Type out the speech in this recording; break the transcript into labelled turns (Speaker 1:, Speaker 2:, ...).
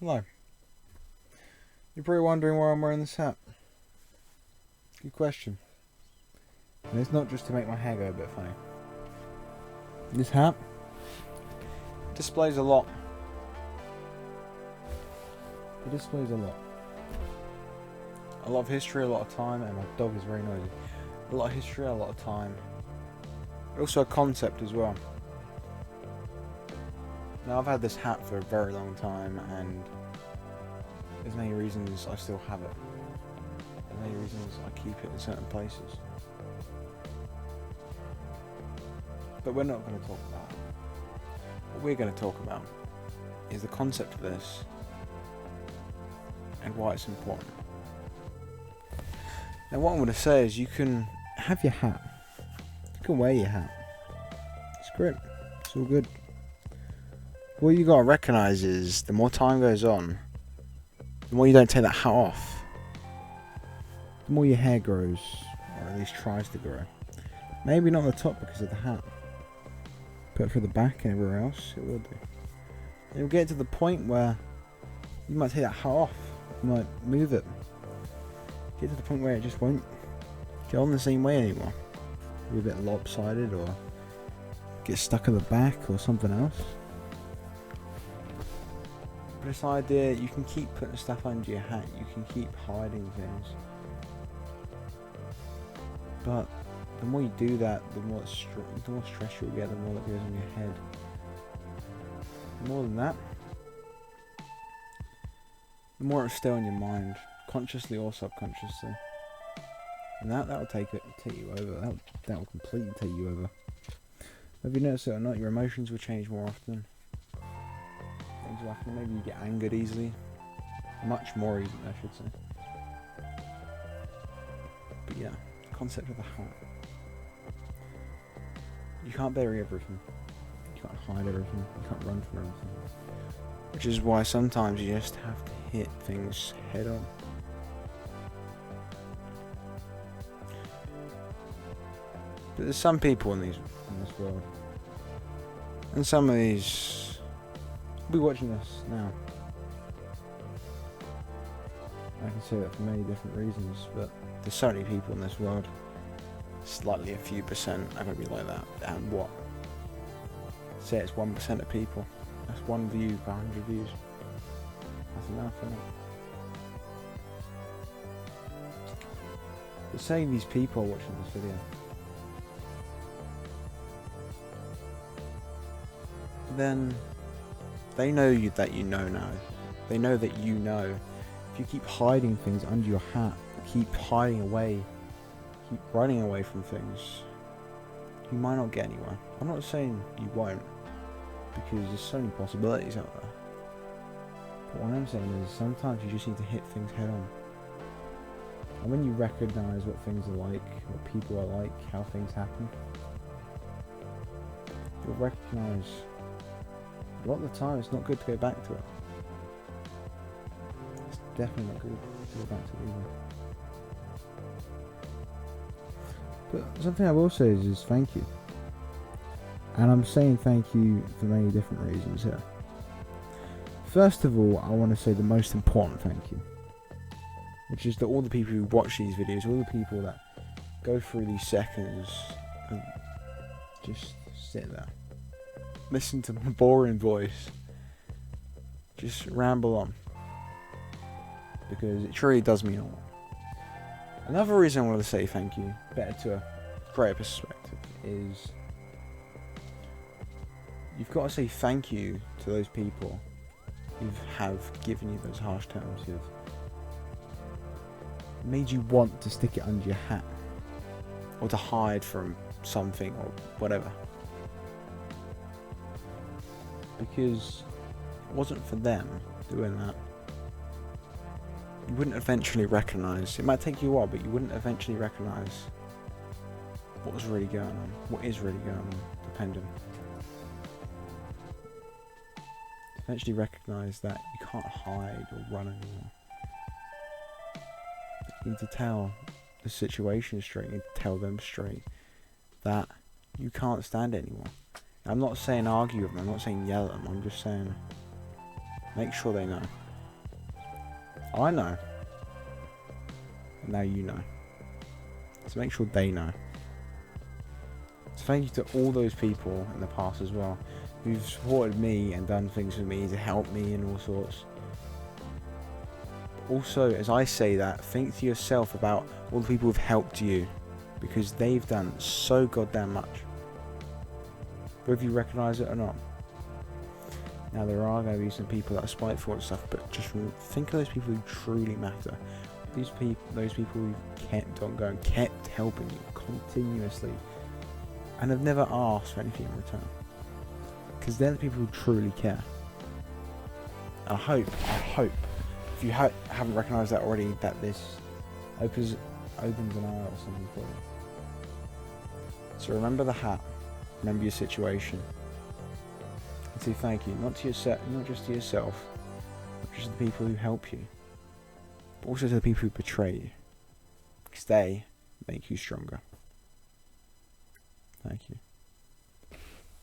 Speaker 1: Hello. You're probably wondering why I'm wearing this hat. Good question. And it's not just to make my hair go a bit funny. This hat displays a lot. It displays a lot. A lot of history, a lot of time, and my dog is very noisy. A lot of history, a lot of time. Also a concept as well. Now I've had this hat for a very long time, and there's many reasons I still have it. There's many reasons I keep it in certain places. But we're not going to talk about it. What we're going to talk about is the concept of this and why it's important. Now what I'm going to say is you can have your hat. You can wear your hat. It's great. It's all good. What you got to recognise is the more time goes on, the more you don't take that hat off, the more your hair grows, or at least tries to grow. Maybe not on the top because of the hat, but for the back and everywhere else, it will do. And you'll get to the point where you might take that hat off, you might move it, get to the point where it just won't get on the same way anymore. Be a bit lopsided, or get stuck at the back, or something else. But this idea, you can keep putting stuff under your hat, you can keep hiding things. But the more you do that, the more stress you'll get, the more that goes on your head. More than that, the more it'll stay on your mind, consciously or subconsciously. And that'll take you over. That will completely take you over. Have you noticed it or not? Your emotions will change more often. Things will happen. Maybe you get angered easily. Much more easily, I should say. But yeah, the concept of the hat. You can't bury everything. You can't hide everything. You can't run from everything. Which is why sometimes you just have to hit things head on. But there's some people in this world, and some of these will be watching this now. I can say that for many different reasons, but there's so many people in this world. Slightly a few percent are going to be like that. And what? Say it's 1% of people. That's one view per 100 views. That's enough, isn't it? But say these people are watching this video. Then they know that you know now. They know that you know. If you keep hiding things under your hat, keep hiding away, keep running away from things, you might not get anywhere. I'm not saying you won't, because there's so many possibilities out there. But what I'm saying is sometimes you just need to hit things head on. And when you recognise what things are like, what people are like, how things happen, you'll recognise a lot of the time it's not good to go back to it. It's definitely not good to go back to it either. But something I will say is thank you. And I'm saying thank you for many different reasons here. First of all, I want to say the most important thank you, which is to all the people who watch these videos, all the people that go through these seconds and just sit there, listen to my boring voice, just ramble on, because it truly does mean a lot. Another reason I want to say thank you, better to a greater perspective, is you've got to say thank you to those people who have given you those harsh terms, who've made you want to stick it under your hat, or to hide from something, or whatever. Because it wasn't for them doing that, you wouldn't eventually recognise, it might take you a while, but you wouldn't eventually recognise what was really going on, what is really going on, depending. Eventually recognise that you can't hide or run anymore. You need to tell the situation straight, you need to tell them straight that you can't stand it anymore. I'm not saying argue with them, I'm not saying yell at them, I'm just saying make sure they know. I know. And now you know. So make sure they know. So thank you to all those people in the past as well, who've supported me and done things for me to help me and all sorts. Also, as I say that, think to yourself about all the people who've helped you, because they've done so goddamn much, whether you recognise it or not. Now, there are going to be some people that are spiteful and stuff, but just think of those people who truly matter. Those people who kept on going, kept helping you continuously, and have never asked for anything in return, because they're the people who truly care. I hope, if you haven't recognised that already, that this opens an eye or something for you. So remember the hat, remember your situation, and say thank you, not just to yourself, not just to the people who help you, but also to the people who betray you, because they make you stronger. Thank you.